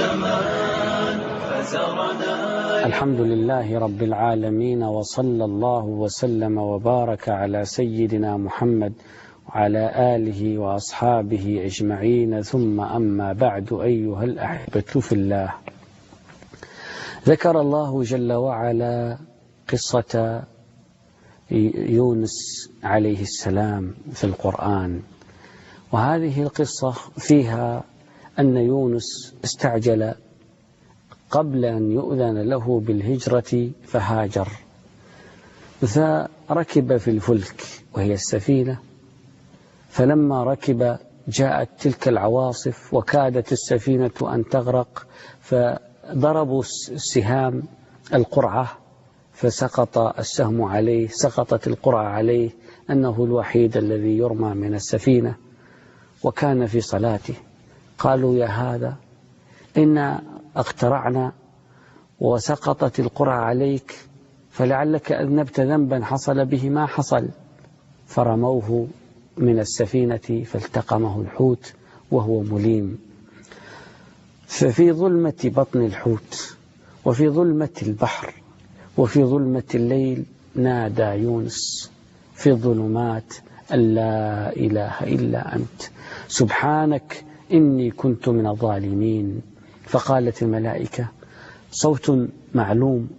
الزمان فزرنا. الحمد لله رب العالمين، وصلى الله وسلم وبارك على سيدنا محمد وعلى آله وأصحابه أجمعين، ثم أما بعد. أيها الأحبة في الله، ذكر الله جل وعلا قصة يونس عليه السلام في القرآن، وهذه القصة فيها أن يونس استعجل قبل أن يؤذن له بالهجرة فهاجر، فركب في الفلك وهي السفينة، فلما ركب جاءت تلك العواصف وكادت السفينة أن تغرق، فضربوا السهام القرعة فسقط السهم عليه، سقطت القرعة عليه، أنه الوحيد الذي يرمى من السفينة وكان في صلاته. قالوا: يا هذا، إنا اقترعنا وسقطت القرعة عليك، فلعلك أذنبت ذنبا حصل به ما حصل. فرموه من السفينة فالتقمه الحوت وهو مليم. ففي ظلمة بطن الحوت وفي ظلمة البحر وفي ظلمة الليل نادى يونس في الظلمات أن لا إله إلا أنت سبحانك إني كنت من الظالمين. فقالت الملائكة: صوت معلوم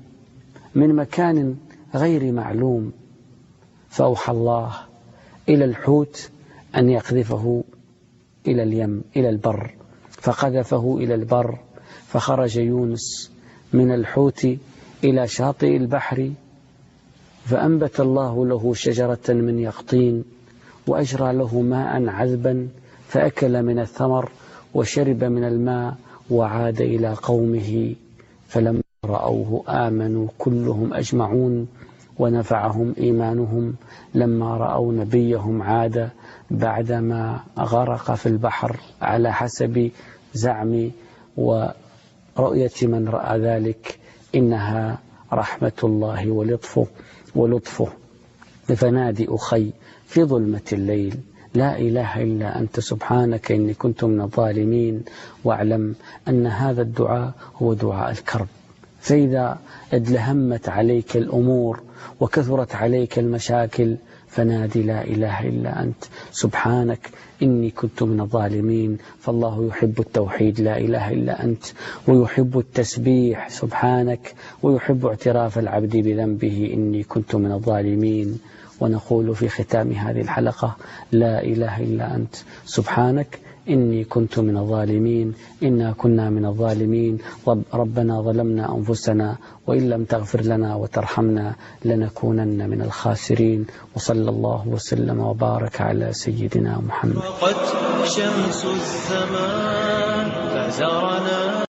من مكان غير معلوم. فأوحى الله إلى الحوت أن يقذفه إلى اليم، إلى البر، فقذفه إلى البر، فخرج يونس من الحوت إلى شاطئ البحر، فأنبت الله له شجرة من يقطين وأجرى له ماء عذبا، فأكل من الثمر وشرب من الماء وعاد إلى قومه، فلما رأوه آمنوا كلهم أجمعون ونفعهم إيمانهم لما رأوا نبيهم عاد بعدما غرق في البحر، على حسب زعم ورؤية من رأى ذلك إنها رحمة الله ولطفه. فنادي أخي في ظلمة الليل: لا إله إلا أنت سبحانك إني كنت من الظالمين. واعلم أن هذا الدعاء هو دعاء الكرب، فإذا ادلهمت عليك الأمور وكثرت عليك المشاكل فنادي لا إله إلا أنت سبحانك إني كنت من الظالمين. فالله يحب التوحيد لا إله إلا أنت، ويحب التسبيح سبحانك، ويحب اعتراف العبد بذنبه إني كنت من الظالمين. ونقول في ختام هذه الحلقة: لا إله إلا أنت سبحانك إني كنت من الظالمين، إنا كنا من الظالمين، ربنا ظلمنا أنفسنا وإن لم تغفر لنا وترحمنا لنكونن من الخاسرين. وصلى الله وسلم وبارك على سيدنا محمد. وقد شمس الزمان فزرنا.